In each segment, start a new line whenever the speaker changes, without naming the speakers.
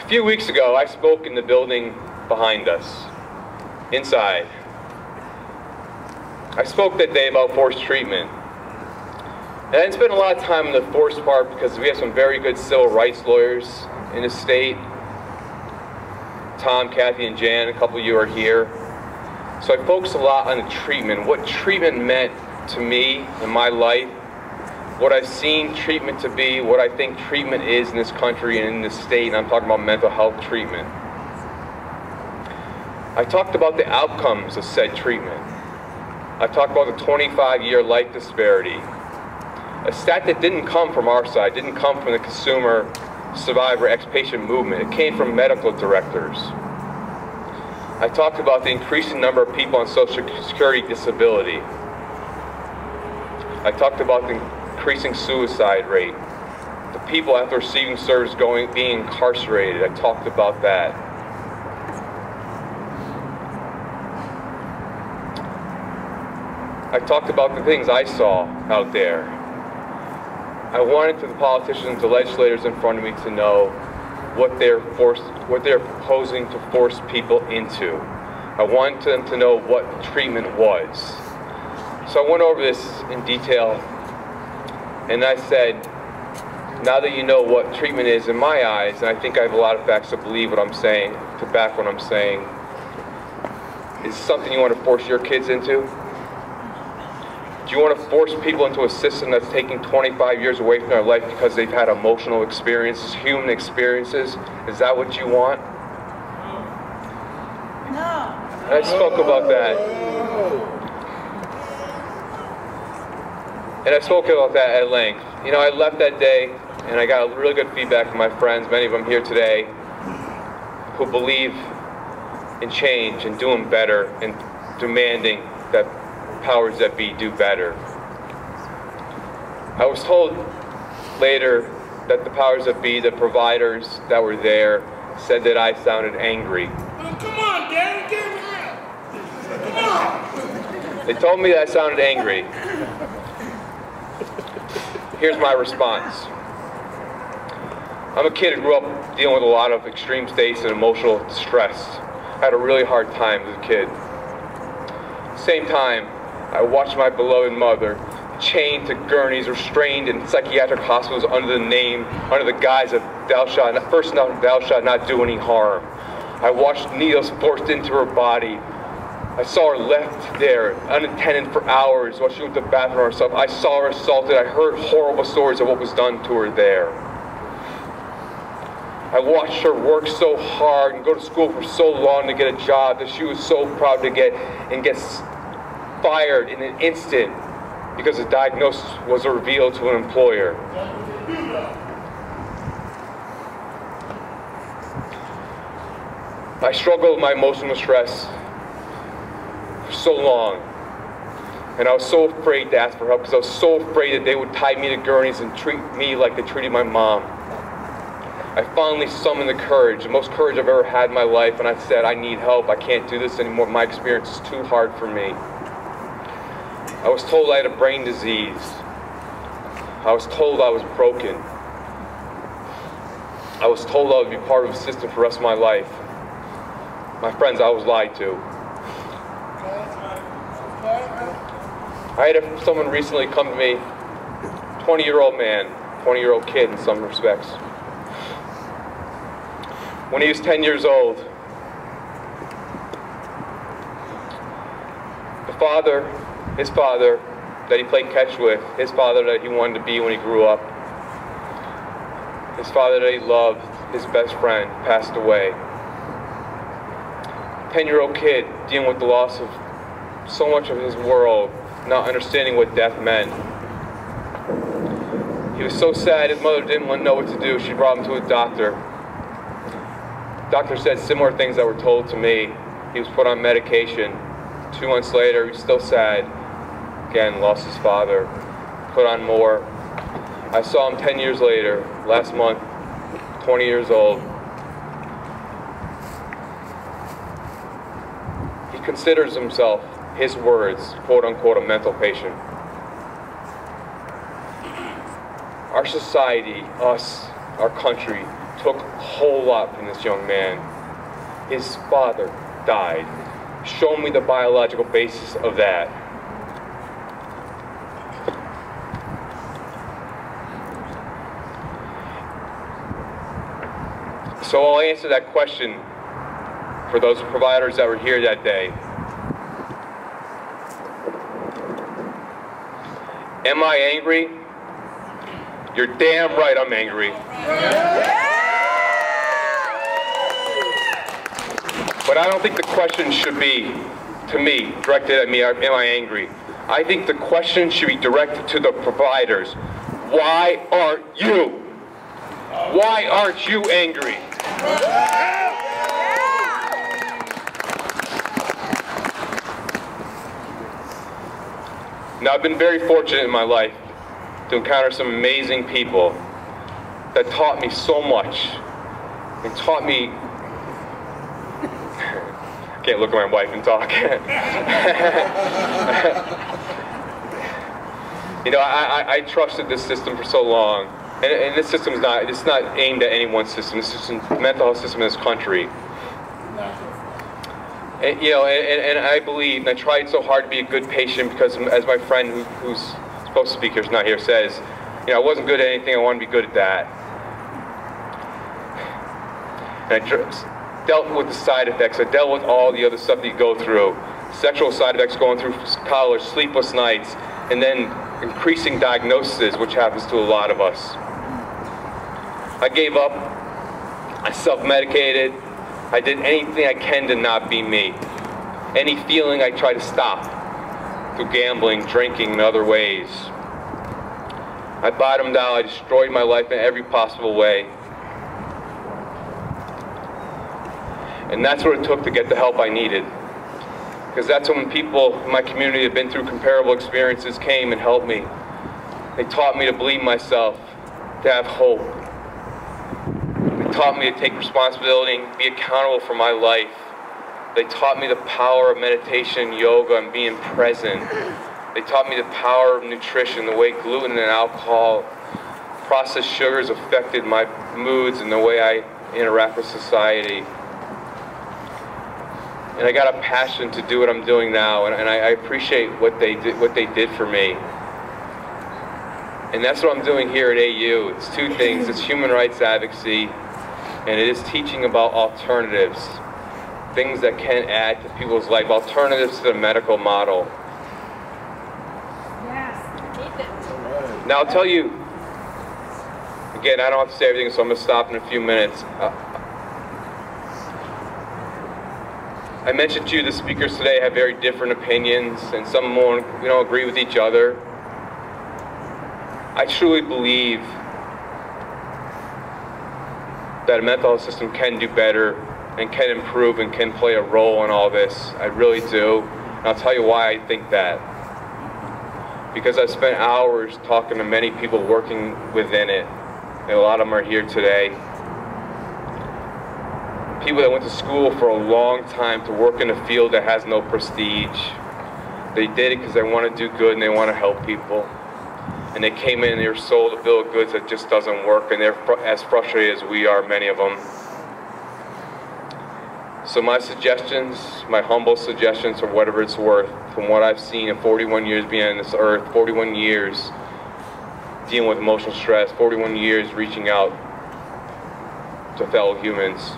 A few weeks ago, I spoke in the building behind us, inside. I spoke that day about forced treatment. And I didn't spend a lot of time on the forced part because we have some very good civil rights lawyers in the state. Tom, Kathy, and Jan, a couple of you are here. So I focused a lot on the treatment, what treatment meant to me in my life, what I've seen treatment to be, what I think treatment is in this country and in this state, and I'm talking about mental health treatment. I talked about the outcomes of said treatment. I talked about the 25-year life disparity, a stat that didn't come from our side, didn't come from the consumer, survivor, ex-patient movement. It came from medical directors. I talked about the increasing number of people on Social Security disability. I talked about the increasing suicide rate, the people after receiving service being incarcerated. I talked about that. I talked about the things I saw out there. I wanted the politicians, the legislators in front of me to know what they're proposing to force people into. I wanted them to know what treatment was. So I went over this in detail, and I said, now that you know what treatment is in my eyes, and I think I have a lot of facts to believe what I'm saying, to back what I'm saying, is something you want to force your kids into? Do you want to force people into a system that's taking 25 years away from their life because they've had emotional experiences, human experiences? Is that what you want? No. And I spoke about that. And I spoke about that at length. You know, I left that day and I got really good feedback from my friends, many of them here today, who believe in change and doing better and demanding that powers that be do better. I was told later that the powers that be, the providers that were there, said that I sounded angry.
Oh, come on, Darren, get it out. Come on.
They told me that I sounded angry. Here's my response. I'm a kid who grew up dealing with a lot of extreme states and emotional distress. I had a really hard time as a kid. Same time, I watched my beloved mother chained to gurneys, restrained in psychiatric hospitals under the guise of thou shalt not do any harm. I watched needles forced into her body. I saw her left there, unattended for hours while she went to the bathroom herself. I saw her assaulted. I heard horrible stories of what was done to her there. I watched her work so hard and go to school for so long to get a job that she was so proud to get fired in an instant because the diagnosis was revealed to an employer. I struggled with my emotional stress for so long, and I was so afraid to ask for help because I was so afraid that they would tie me to gurneys and treat me like they treated my mom. I finally summoned the courage, the most courage I've ever had in my life, and I said, I need help. I can't do this anymore. My experience is too hard for me. I was told I had a brain disease. I was told I was broken. I was told I would be part of a system for the rest of my life. My friends, I was lied to. I had someone recently come to me, 20-year-old man, 20-year-old kid in some respects. When he was 10 years old, his father that he played catch with, his father that he wanted to be when he grew up, his father that he loved, his best friend, passed away. 10-year-old kid dealing with the loss of so much of his world, not understanding what death meant. He was so sad, his mother didn't want to know what to do. She brought him to a doctor. The doctor said similar things that were told to me. He was put on medication. 2 months later, he was still sad. Again, lost his father. Put on more. I saw him 10 years later, last month, 20 years old. He considers himself, his words, quote unquote, a mental patient. Our society, us, our country, took a whole lot from this young man. His father died. Show me the biological basis of that. So I'll answer that question for those providers that were here that day. Am I angry? You're damn right I'm angry. But I don't think the question should be, to me, directed at me, am I angry? I think the question should be directed to the providers. Why aren't you? Why aren't you angry? Now, I've been very fortunate in my life to encounter some amazing people that taught me so much and taught me. I can't look at my wife and talk. You know, I trusted this system for so long, and this system is not. It's not aimed at any one system. This is the mental health system in this country. And, you know, and I believe, and I tried so hard to be a good patient because, as my friend who's supposed to speak here is not here says, you know, I wasn't good at anything. I wanted to be good at that. And I dealt with the side effects. I dealt with all the other stuff that you go through. Sexual side effects going through college, sleepless nights, and then increasing diagnoses, which happens to a lot of us. I gave up. I self-medicated. I did anything I can to not be me. Any feeling I tried to stop through gambling, drinking, and other ways. I bottomed out. I destroyed my life in every possible way. And that's what it took to get the help I needed. Because that's when people in my community that have been through comparable experiences came and helped me. They taught me to believe in myself, to have hope. They taught me to take responsibility and be accountable for my life. They taught me the power of meditation, yoga, and being present. They taught me the power of nutrition, the way gluten and alcohol, processed sugars affected my moods and the way I interact with society. And I got a passion to do what I'm doing now, and I appreciate what they did for me. And that's what I'm doing here at AU. It's two things. It's human rights advocacy, and it is teaching about alternatives, things that can add to people's life, alternatives to the medical model. Yes. Now I'll tell you, again, I don't have to say everything, so I'm going to stop in a few minutes. I mentioned to you the speakers today have very different opinions, and some won't, agree with each other. I truly believe that a mental health system can do better and can improve and can play a role in all this. I really do. And I'll tell you why I think that. Because I've spent hours talking to many people working within it, and a lot of them are here today. People that went to school for a long time to work in a field that has no prestige. They did it because they want to do good and they want to help people. And they came in and they were sold a bill of goods that just doesn't work, and they're as frustrated as we are, many of them. So my suggestions, my humble suggestions, for whatever it's worth, from what I've seen in 41 years being on this earth, 41 years dealing with emotional stress, 41 years reaching out to fellow humans,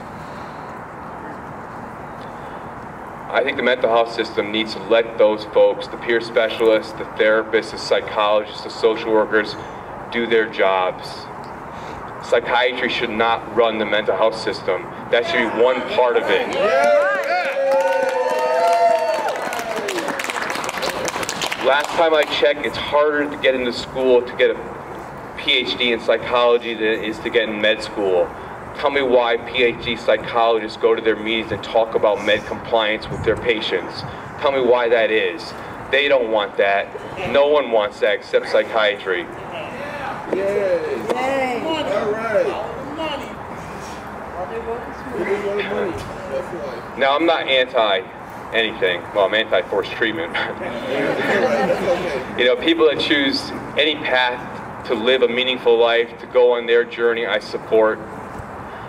I think the mental health system needs to let those folks, the peer specialists, the therapists, the psychologists, the social workers, do their jobs. Psychiatry should not run the mental health system. That should be one part of it. Last time I checked, it's harder to get into school to get a PhD in psychology than it is to get in med school. Tell me why PhD psychologists go to their meetings and talk about med compliance with their patients. Tell me why that is. They don't want that. No one wants that except psychiatry.
Yay! Yay! All right.
Now, I'm not anti anything. Well, I'm anti-forced treatment. People that choose any path to live a meaningful life, to go on their journey, I support.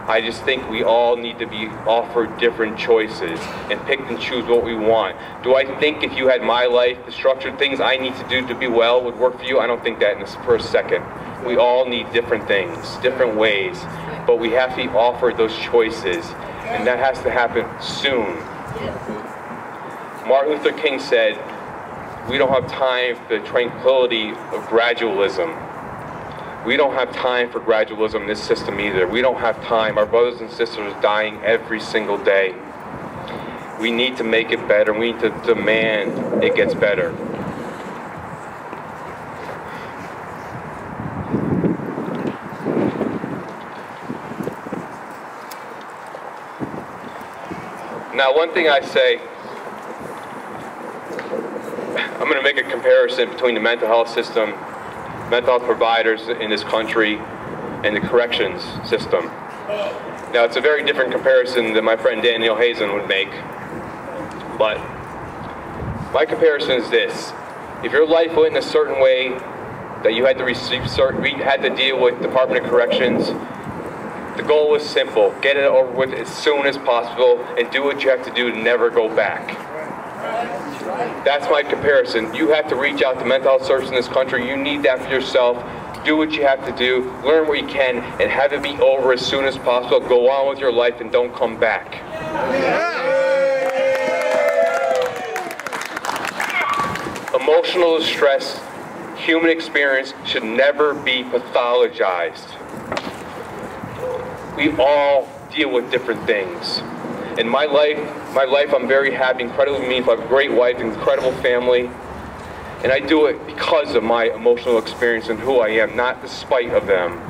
I just think we all need to be offered different choices and pick and choose what we want. Do I think if you had my life, the structured things I need to do to be well would work for you? I don't think that for a second. We all need different things, different ways, but we have to be offered those choices, and that has to happen soon. Martin Luther King said, we don't have time for the tranquility of gradualism. We don't have time for gradualism in this system either. We don't have time. Our brothers and sisters are dying every single day. We need to make it better. We need to demand it gets better. Now, one thing I say, I'm going to make a comparison between the mental health system, mental health providers in this country, and the corrections system. Now, it's a very different comparison than my friend Daniel Hazen would make, but my comparison is this. If your life went in a certain way that you had to had to deal with Department of Corrections, the goal was simple: get it over with as soon as possible and do what you have to do to never go back. That's my comparison. You have to reach out to mental health services in this country. You need that for yourself. Do what you have to do, learn what you can, and have it be over as soon as possible. Go on with your life and don't come back. Emotional distress, human experience, should never be pathologized. We all deal with different things. In my life, I'm very happy, incredibly meaningful. I have a great wife, an incredible family, and I do it because of my emotional experience and who I am, not despite of them.